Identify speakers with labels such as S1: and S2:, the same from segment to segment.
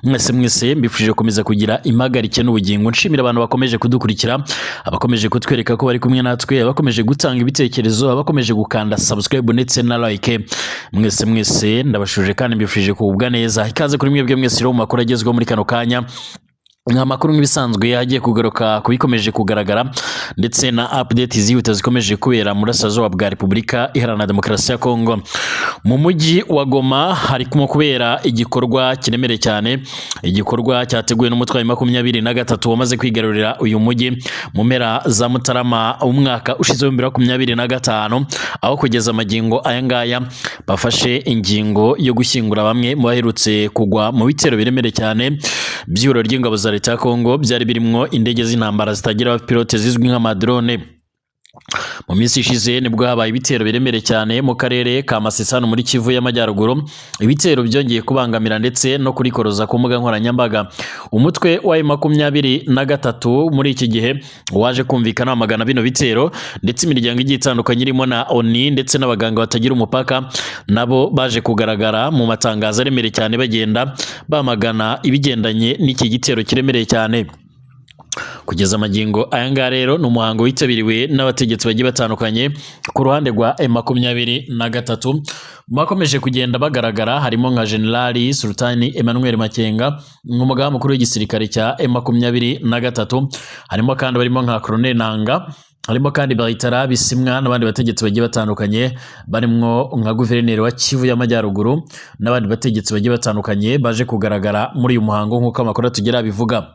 S1: mwese mbifuje gukomeza kugira impagarike n'ubugingo nshimira abantu bakomeje kudukurikira abakomeje kutwereka ko bari kumwe natwe abakomeje gutanga ibitekerezo abakomeje gukanda subscribe ndetse na like mwese ndabashuje kandi mbifuje kugubwa neza ikaze kuri mwebwe mwese rero mu makuru agezweho muri kano kanya amakuru nk'ibisanzwe yagiye kugaruka kubikomeje kugaragara ndetse na update zihuta zikomeje kubera muri Burasirazuba bwa Repubulika Iharanira Demokarasi ya Kongo. Mu mujyi wa Goma hari kubera igikorwa kiremereye cyane, igikorwa cyateguwe n'umutwe wa 23 wamaze kwigarurira uyu mujyi mu mpera za Mutarama umwaka ushize wa 2025, aho kugeza amagingo aya ngaya bafashe ingingo yo gushyingura bamwe mu baherutse kugwa mu bitero biremereye cyane by'ibiro ry'ingabo za Leta ya Kongo byari birimo indege z'intambara zitagira abapilote zizwi nk'amadrone. Mu minsi ishize nibwo habaye ibitero biremereye cyane mu karere ka Masisi muri Kivu y'Amajyaruguru, ibitero byongeye kubangamira ndetse no kurikoroza ku mbuga nkoranyambaga. Umutwe wa 23 muri iki gihe waje kumvikana amagana bino bitero, ndetse imiryango igiye itandukanye irimo na ONU ndetse n'abaganga batagira umupaka nabo baje kugaragara mu matangazo aremereye cyane bagenda bamagana ibigendanye n'iki gitero kiremereye cyane. Kugeza amagingo aya ngaya rero n'umuhango witabiriwe n'abategetsi bagiye batandukanye ku ruhande rwa M23 bakomeje kugenda bagaragara, harimo nka General Sultani Emmanuel Makenga nk'umugaba mukuru w'igisirikare cya M23, harimo kandi barimo nka Colonel Nanga, harimo kandi Bahitara Bisimwa n'abandi bategetsi bagiye batandukanye barimo nka Guverineri wa Kivu y'Amajyaruguru n'abandi bategetsi bagiye batandukanye baje kugaragara muri uyu muhango nk'uko amakuru tugira bivuga.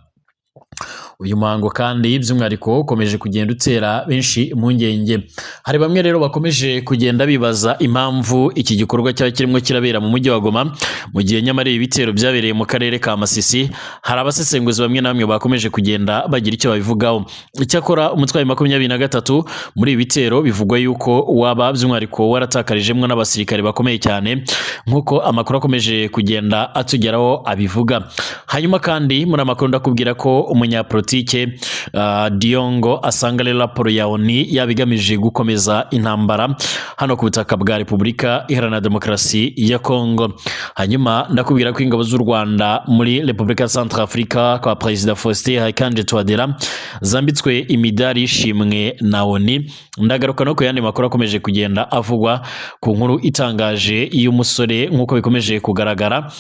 S1: Uyu muhango kandi by'umwihariko ukomeje kugenda utera benshi impungenge. Hari bamwe rero bakomeje kugenda bibaza impamvu iki gikorwa cyaba kirimo kirabera mu mujyi wa Goma mu gihe nyamara ibitero byabereye mu karere ka Masisi. Hari abasesenguzi bamwe na bamwe bakomeje kugenda bagira icyo babivugaho. Icyakora umutwe wa 23 muri ibi bitero bivugwa yuko waba by'umwihariko waratakarijemwe n'abasirikare bakomeye cyane nk'uko amakuru akomeje kugenda atugeraho abivuga. Hanyuma kandi muri amakuru ndakubwira ko umunyapolitike Diongo asanga rero raporo ya ONU yabigamije gukomeza intambara hano ku butaka bwa Repubulika Iharanira Demokarasi ya Kongo. Hanyuma ndakubwira ko ingabo z'u Rwanda muri Repubulika Centrafrica kwa Perezida Faustin Archange Touadera zambitswe imidari ishimwe na ONU. Ndagaruka no ku yandi makuru akomeje kugenda avugwa ku nkuru itangaje y'umusore nk'uko bikomeje kugaragara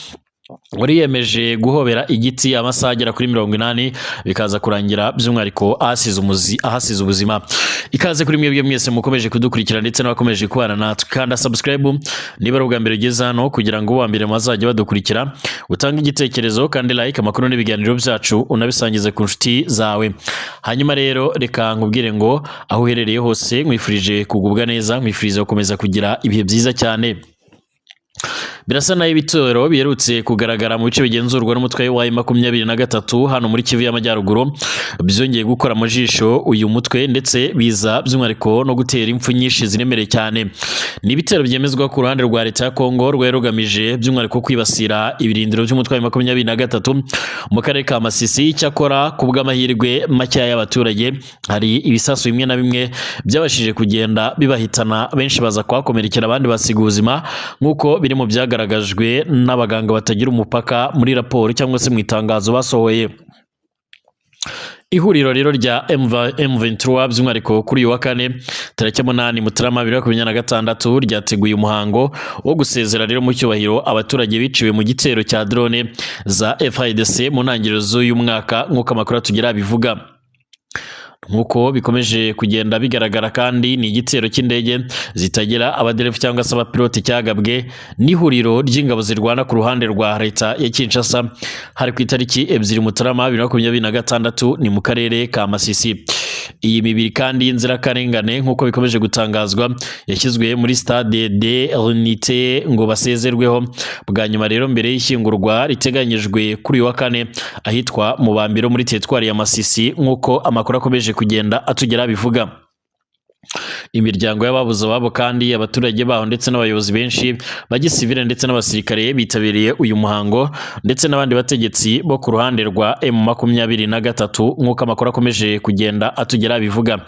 S1: wari yemeje guhobera igiti amasaha agera kuri 80 bikaza kurangira by'umwihariko ahasize ubuzima. Ikaze kuri mwebwe mwese mukomeje kudukurikira ndetse n'abakomeje kubana natwe, kanda subscribe niba ari ubwa mbere ugeze hano kugira ngo uwambere mazajya badukurikira, utanga igitekerezo kandi like amakuru n'ibiganiro byacu unabisangize ku nshuti zawe. Hanyuma rero reka nkubwire ngo aho uherereye hose mwifurije kugubwa neza, mwifurize gukomeza kugira ibihe byiza cyane. Birasa naho ibitero biherutse kugaragara mu bice bigenzurwa n'umutwe wa 23 hano muri Kivu y'Amajyaruguru byongeye gukora mu jisho uyu mutwe ndetse biza by'umwihariko no gutera impfu nyinshi ziremereye cyane. Ni ibitero byemezwa ku ruhande rwa Leta ya Kongo rwerugamije by'umwihariko kwibasira ibirindiro by'umutwe wa 23 mu karere ka Masisi. Cyakora ku bw'amahirwe make y'abaturage hari ibisasu bimwe na bimwe byabashije kugenda bibahitana, benshi baza kwakomerekera abandi basiga ubuzima nk'uko biri mu byagaragajwe n'abaganga batagira umupaka muri raporo cyangwa se mu itangazo basohoye. Ihuriro rero rya M23 by'umwihariko kuri uyu wa kane tariki 8 Mutarama 2026 ryateguye umuhango wo gusezera rero mu cyubahiro abaturage biciwe mu gitero cya drone za FARDC mu ntangiriro z'uyu mwaka nk'uko amakuru tugira bivuga. Nkuko bikomeje kugenda bigaragara kandi ni igitero cy'indege zitagira abaderevu cyangwa se abapilote cyagabwe n'ihuriro ry'ingabo zirwana ku ruhande rwa Leta ya Kinshasa hari ku itariki 2 Mutarama 2026 ni mu karere ka Masisi. Iyi mibiri kandi y'inzirakarengane nkuko bikomeje gutangazwa yashyizwe muri stade de l'Unité ngo basezerweho bwa nyuma rero mbere y'ishyingurwa riteganyijwe kuri uyu wa kane ahitwa mu Bambiro muri teritwari ya Masisi nk'uko amakuru akomeje kugenda atugera bivuga. Imiryango y'ababuze ababo kandi abaturage baho ndetse n'abayobozi benshi bagisivile ndetse n'abasirikare bitabiriye uyu muhango ndetse n'abandi bategetsi bo ku ruhande rwa M23 nk'uko amakuru akomeje kugenda atugera bivuga.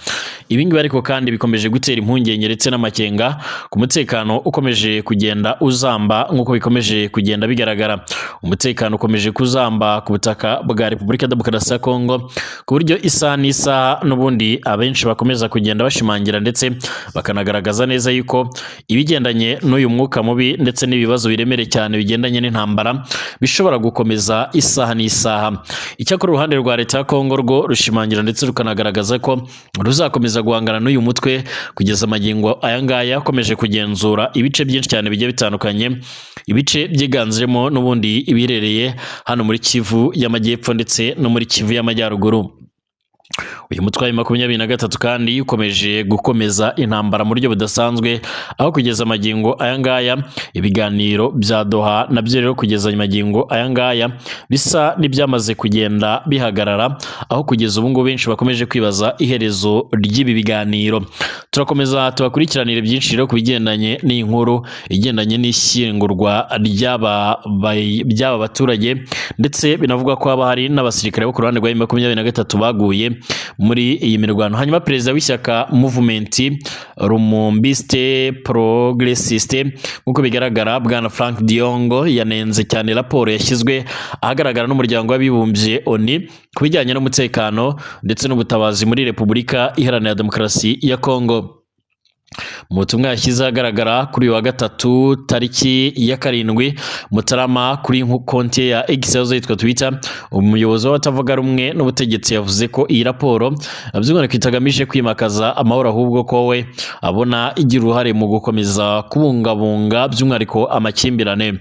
S1: Ibi ngibi ariko kandi bikomeje gutera impungenge ndetse n'amakenga ku mutekano ukomeje kugenda uzamba nk'uko bikomeje kugenda bigaragara. Umutekano ukomeje kuzamba ku butaka bwa Repubulika Demokarasi ya Kongo ku buryo isaha n'isaha n'ubundi abenshi bakomeza kugenda bashimangira ndetse bakanagaragaza neza yuko ibigendanye n'uyu mwuka mubi ndetse n'ibibazo biremereye cyane bigendanye n'intambara bishobora gukomeza isaha n'isaha. Icyakora uruhande rwa leta ya Kongo rwo rushimangira ndetse rukanagaragaza ko ruzakomeza guhangana n'uyu mutwe kugeza amagingo aya ngaya akomeje kugenzura ibice byinshi cyane bigiye bitandukanye, ibice byiganzemo n'ubundi ibiherereye hano muri Kivu y'Amajyepfo ndetse no muri Kivu y'Amajyaruguru. Uyu mutwe wa 23 kandi ukomeje gukomeza intambara mu buryo budasanzwe, aho kugeza amagingo aya ngaya ibiganiro bya Doha nabyo rero kugeza amagingo aya ngaya bisa n'ibyamaze kugenda bihagarara, aho kugeza ubu ngubu benshi bakomeje kwibaza iherezo ry'ibi biganiro. Turakomeza tubakurikiranire byinshi rero ku bigendanye n'inkuru igendanye n'ishyingurwa ry'aba baturage, ndetse binavuga ko haba hari n'abasirikare bo ku ruhande rwa 23 baguye muri iyi mirwano. Hanyuma perezida w'ishyaka Movement Rumumbiste Progressiste nk'uko bigaragara bwana Frank Diongo yanenze cyane raporo yashyizwe ahagaragara n'umuryango w'abibumbye ONU ku bijyanye n'umutekano ndetse n'ubutabazi muri Repubulika Iharanira Demokarasi ya Kongo. Mu butumwa yashyize ahagaragara kuri wa gatatu tariki ya 7 Mutarama kuri konti ya X yitwa Twitter, umuyobozi w'abatavuga rumwe n'ubutegetsi yavuze ko iyi raporo by'umwihariko itagamije kwimakaza amahoro, ahubwo ko we abona igira uruhare mu gukomeza kubungabunga by'umwihariko amakimbirane.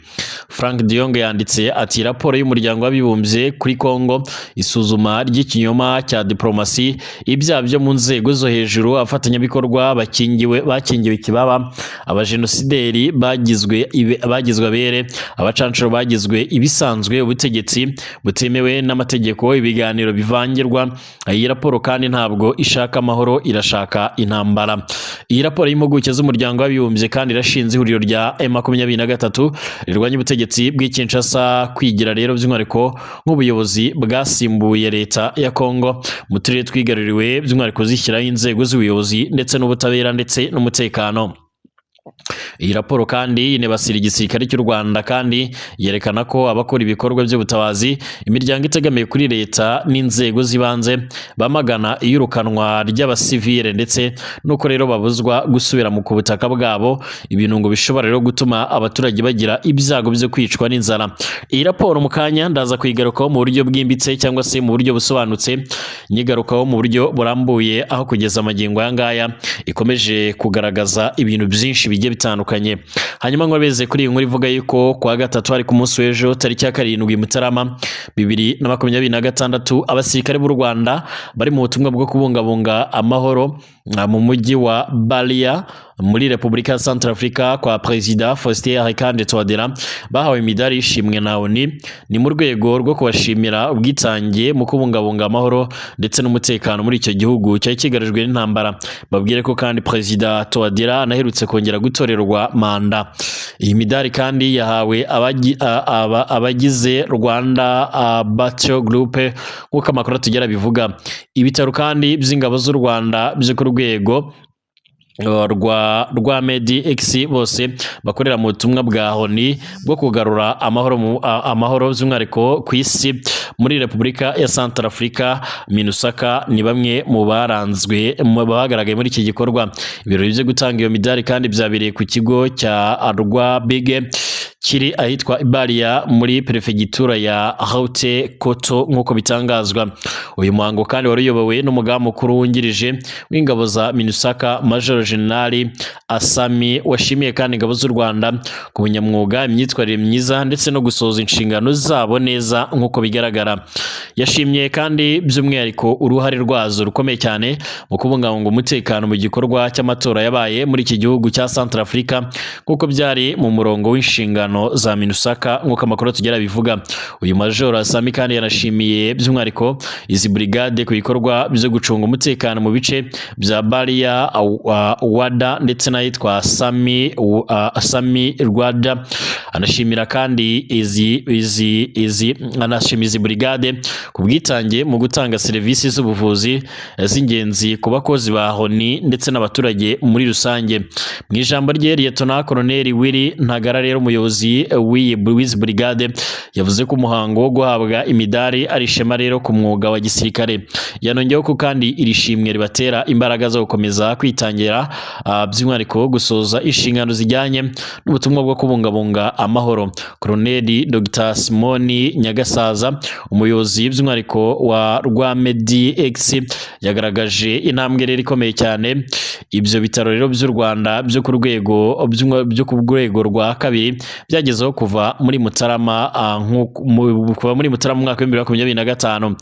S1: Frank Diongo yanditse ati raporo y'umuryango w'abibumbye kuri Kongo isuzuma ry'ikinyoma cya diplomasi, ibyaha byo mu nzego zo hejuru, abafatanyabikorwa bakingiwe ikibaba, abajenosideri bagizwe abere, abacancuro bagizwe ibisanzwe, ubutegetsi butemewe n'amategeko, ibiganiro bivangirwa. Iyi raporo kandi ntabwo ishaka amahoro, irashaka intambara. Iyi raporo y'impuguke z'umuryango w'abibumbye kandi irashinze ihuriro rya M23 rirwanya ubutegetsi bw'Kinshasa kwigira rero by'umwihariko nk'ubuyobozi bwasimbuye leta ya Kongo mu turere twigaruriwe, by'umwihariko zishyiraho inzego z'ubuyobozi ndetse n'ubutabera ndetse n'umutekano. Iyi raporo kandi inebasira igisirikare cy'u Rwanda kandi yerekana ko abakora ibikorwa by'ubutabazi, imiryango itegamiye kuri leta n'inzego zibanze bamagana iyirukanwa ry'abasivile ndetse nuko rero babuzwa gusubira mu kubutaka bwabo, ibintu ngo bishobora rero gutuma abaturage bagira ibyago byo kwicwa n'inzara. Iyi raporo mu kanya ndaza kuyigarukaho mu buryo bwimbitse cyangwa se mu buryo busobanutse, nyigarukaho mu buryo burambuye, aho kugeza amagingo aya ngaya ikomeje kugaragaza ibintu byinshi bigiye bitandukanye. Hanyuma ngo beze kuri iyi nkuru ivuga yuko kwa gatatu ari ku munsi w'ejo tariki ya 7 Mutarama 2026 abasirikare b'u Rwanda bari mu butumwa bwo kubungabunga amahoro mu mujyi wa Balia muri Repubulika ya Centrafrica kwa Perezida Faustin Archange Touadera bahawe imidari ishimwe na ONU. Ni mu rwego rwo kubashimira ubwitange mu kubungabunga amahoro ndetse n'umutekano muri icyo gihugu cyari kigarijwe n'intambara. Babwire ko kandi Perezida Touadera anaherutse kongera gutorerwa manda. Iyi midari kandi yahawe abagize Rwanda Battle Group nk'uko amakuru tugera bivuga. Ibitaro kandi by'ingabo z'u Rwanda byo ku rwego rwa MEDX bose bakorera mu butumwa bwa ONU bwo kugarura amahoro by'umwihariko ku isi muri Repubulika ya Centrafrica. MINUSCA ni bamwe mu bagaragaye muri iki gikorwa. Ibirori byo gutanga iyo midari kandi byabereye ku kigo cya Rwa Big kiri ahitwa Ibalia muri perefegitura ya Haute Koto nk'uko bitangazwa. Uyu muhango kandi wari uyobowe n'umugaba mukuru wungirije w'ingabo za MINUSCA Major General Asami, washimiye kandi ingabo z'u Rwanda ku bunyamwuga, imyitwarire myiza ndetse no gusohoza inshingano zabo neza nk'uko bigaragara. Yashimye kandi by'umwihariko uruhare rwazo rukomeye cyane mu kubungabunga umutekano mu gikorwa cy'amatora yabaye muri iki gihugu cya Centrafrica kuko byari mu murongo w'inshingano za MINUSACA nk'uko amakuru tugera bivuga. Uyu Major Assami kandi yanashimiye by'umwihariko izi brigade ku bikorwa byo gucunga umutekano mu bice bya Baria Wada ndetse n'ayitwa Sami Rwanda. Anashimira kandi anashimiza izi brigade ku bwitange mu gutanga serivisi z'ubuvuzi z'ingenzi ku bakozi ba HONI ndetse n'abaturage muri rusange. Mu ijambo rye Lieutenant Colonel Willy Ntagara rero umuyobozi w'izi brigade yavuze ko umuhango wo guhabwa imidari ari ishema rero ku mwuga wa gisirikare. Yanongeyeho ko kandi iri shimwe ribatera imbaraga zo gukomeza kwitangira by'umwihariko gusoza inshingano zijyanye n'ubutumwa bwo kubungabunga amahoro. Colonel Dr Simoni Nyagasaza umuyobozi by'umwihariko wa Rwamedi X yagaragaje intambwe rero ikomeye cyane ibyo bitaro rero by'u Rwanda byo ku rwego rwa kabiri byagezeho kuva muri Mutarama umwaka wa 2025.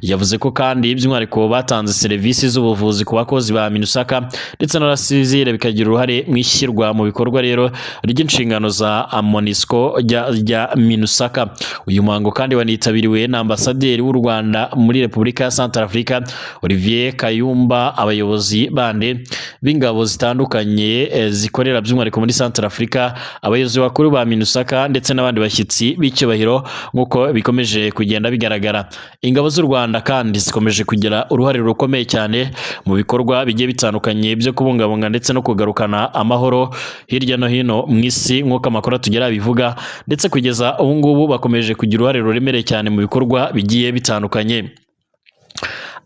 S1: Yavuze ko kandi by'umwihariko batanze serivisi z'ubuvuzi ku bakozi ba MINUSACA ndetse n'abasivile bikagira uruhare mu ishyirwa mu bikorwa rero ry'inshingano za MONUSCO rya MINUSACA. Uyu muhango kandi wanitabiriwe na ambasaderi w'u Rwanda muri Repubulika ya Centrafrica Olivier Kayumba, abayobozi bande b'ingabo zitandukanye zikorera by'umwihariko muri Centrafrica, abayobozi bakuru ba MINUSACA ndetse n'abandi bashyitsi b'icyubahiro nk'uko bikomeje kugenda bigaragara. Ingabo z'u Rwanda kandi zikomeje kugira uruhare rukomeye cyane mu bikorwa bigiye bitandukanye byo kubungabunga ndetse no kugarukana amahoro hirya no hino mu isi nk'uko amakuru tugera bivuga, ndetse kugeza ubu ngubu bakomeje kugira uruhare ruremereye cyane mu bikorwa bigiye bitandukanye.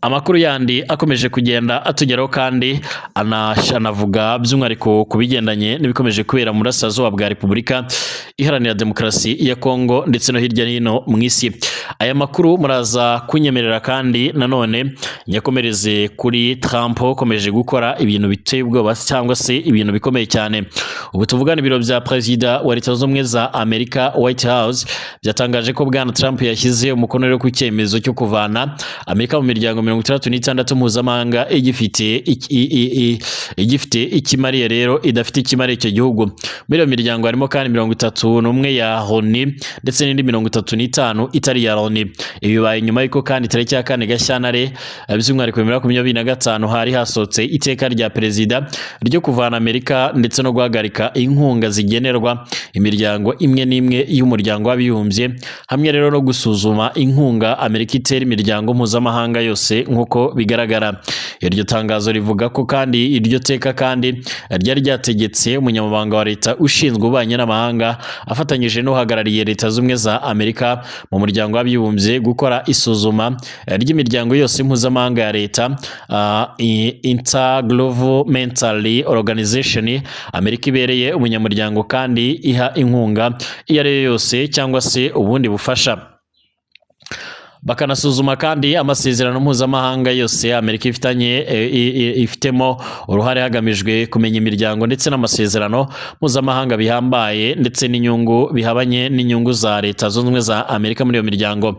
S1: Amakuru yandi akomeje kugenda atugeraho kandi anavuga by'umwihariko ku bigendanye n'ibikomeje kubera mu burasirazuba bwa Repubulika Iharanira Demokarasi ya Kongo ndetse no hirya no hino mu isi. Aya makuru muraza kunyemerera kandi nanone nyakomereze kuri Trump ukomeje gukora ibintu biteye ubwoba cyangwa se ibintu bikomeye cyane. Ubu tuvugana ibiro bya Perezida wa Leta Zunze Ubumwe za Amerika White House byatangaje ko Bwana Trump yashyize umukono rero ku cyemezo cyo kuvana Amerika mu miryango 66 mpuzamahanga igifite ikimariye rero idafite ikimariye icyo gihugu. Muri iyo miryango harimo kandi 31 ya HONI ndetse n'indi 35 itari ya HONI. Ibi bibaye nyuma y'uko kandi tariki ya 4 Gashyantare by'umwihariko 2025 hari hasohotse iteka rya Perezida ryo kuvana Amerika ndetse no guhagarika inkunga zigenerwa imiryango imwe n'imwe y'umuryango w'abibumbye, hamwe rero no gusuzuma inkunga Amerika itera imiryango mpuzamahanga yose nk'uko bigaragara. Iryo tangazo rivuga ko kandi iryo teka kandi ryari ryategetse umunyamabanga wa leta ushinzwe ububanyi n'amahanga afatanyije n'uhagarariye Leta Zunze za Amerika mu muryango w'abibumbye gukora isuzuma ry'imiryango yose mpuzamahanga ya leta Intergovernmental Organization Amerika ibereye umunyamuryango kandi iha inkunga iyo ari yo yose cyangwa se ubundi bufasha. Bakanasuzuma kandi amasezerano mpuzamahanga yose Amerika ifitemo uruhare hagamijwe kumenya imiryango ndetse n'amasezerano mpuzamahanga bihambaye ndetse n'inyungu bihabanye n'inyungu za Leta Zunze Ubumwe za Amerika muri iyo miryango.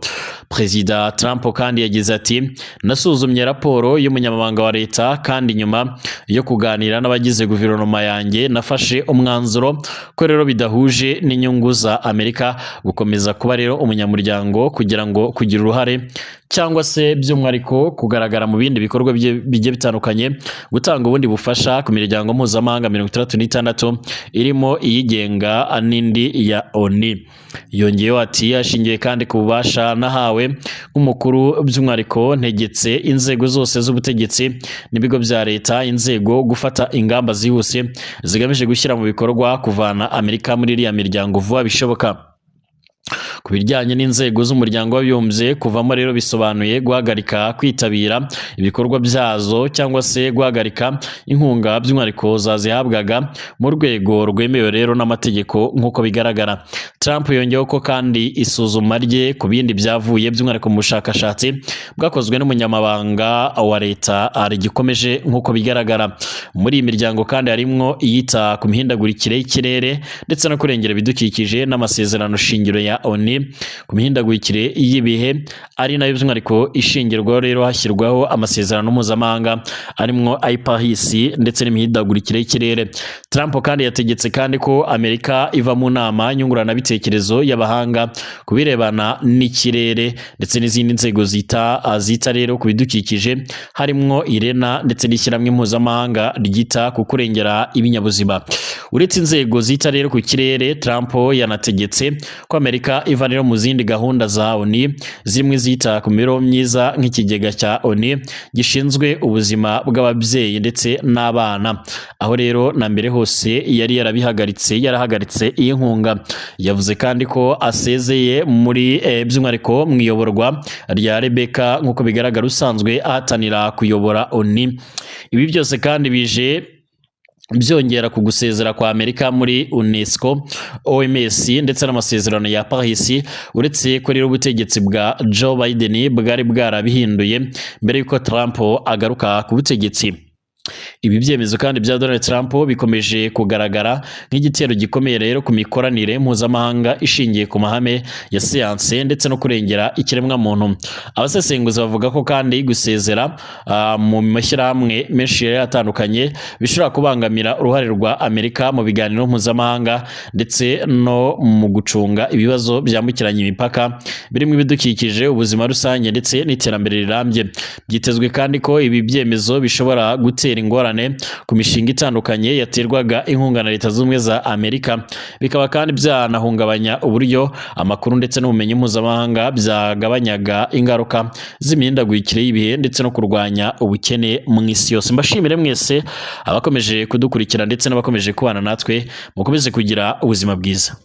S1: Perezida Trump kandi yagize ati, nasuzumye raporo y'umunyamabanga wa leta kandi nyuma yo kuganira n'abagize guverinoma yanjye nafashe umwanzuro ko rero bidahuje n'inyungu za Amerika gukomeza kuba rero umunyamuryango kugira ngo kugira uruhare cyangwa se by'umwihariko kugaragara mu bindi bikorwa bigiye bitandukanye, gutanga ubundi bufasha ku miryango mpuzamahanga 66 irimo iyigenga n'indi ya ONU. Yongeyeho ati, ashingiye kandi ku bubasha nahawe nk'umukuru by'umwihariko ntegetse inzego zose z'ubutegetsi n'ibigo bya leta inzego gufata ingamba zihuse zigamije gushyira mu bikorwa kuvana Amerika muri iriya miryango vuba bishoboka. Ku bijyanye n'inzego z'umuryango w'abibumbye kuvamo rero bisobanuye guhagarika kwitabira ibikorwa byazo cyangwa se guhagarika inkunga by'umwihariko zazihabwaga mu rwego rwemewe rero n'amategeko nk'uko bigaragara. Trump yongeyeho ko kandi isuzuma rye ku bindi byavuye by'umwihariko mu bushakashatsi bwakozwe n'umunyamabanga wa leta rigikomeje nk'uko bigaragara. Muri iyi miryango kandi harimo iyita ku mihindagurikire y'ikirere ndetse no kurengera ibidukikije n'amasezerano shingiro ya ya ONU ku mihindagurikire y'ibihe, ari nayo by'umwihariko ishingirwaho rero hashyirwaho amasezerano mpuzamahanga arimwo IPARIS ndetse n'imihindagurikire y'ikirere. Trump kandi yategetse kandi ko Amerika iva mu nama nyunguranabitekerezo y'abahanga ku birebana n'ikirere ndetse n'izindi nzego zita rero ku bidukikije harimwo IRENA ndetse n'ishyirahamwe mpuzamahanga ryita ku kurengera ibinyabuzima. Uretse inzego zita rero ku kirere, Trump yanategetse ko Amerika iva rero mu zindi gahunda za ONU zimwe izita ku mibereho myiza nk'ikigega cya ONU gishinzwe ubuzima bw'ababyeyi ndetse n'abana, aho rero na mbere hose yari yarahagaritse iyi nkunga. Yavuze kandi ko asezeye muri by'umwihariko mu iyoborwa rya Rebecca nk'uko bigaragara usanzwe ahatanira kuyobora ONU. Ibi byose kandi bije byongera ku gusezera kwa Amerika muri UNESCO, OMS ndetse n'amasezerano ya Paris, uretse ko rero ubutegetsi bwa Joe Biden bwari bwarabihinduye mbere y'uko Trump agaruka ku butegetsi. Ibi byemezo kandi bya Donald Trump bikomeje kugaragara nk'igitero gikomeye rero ku mikoranire mpuzamahanga ishingiye ku mahame ya siyanse ndetse no kurengera ikiremwa muntu. Abasesenguzi bavuga ko kandi gusezera mu mashyirahamwe menshi atandukanye bishobora kubangamira uruhare rwa Amerika mu biganiro mpuzamahanga ndetse no mu gucunga ibibazo byambukiranya imipaka birimo ibidukikije, ubuzima rusange ndetse n'iterambere rirambye. Byitezwe kandi ko ibi byemezo bishobora gutera ingorane ku mishinga itandukanye yaterwaga inkunga na Leta Zunze Ubumwe za Amerika, bikaba kandi byanahungabanya uburyo amakuru ndetse n'ubumenyi mpuzamahanga byagabanyaga ingaruka z'imihindagurikire y'ibihe ndetse no kurwanya ubukene mu isi yose. Mbashimire mwese abakomeje kudukurikira ndetse n'abakomeje kubana natwe, mukomeze kugira ubuzima bwiza.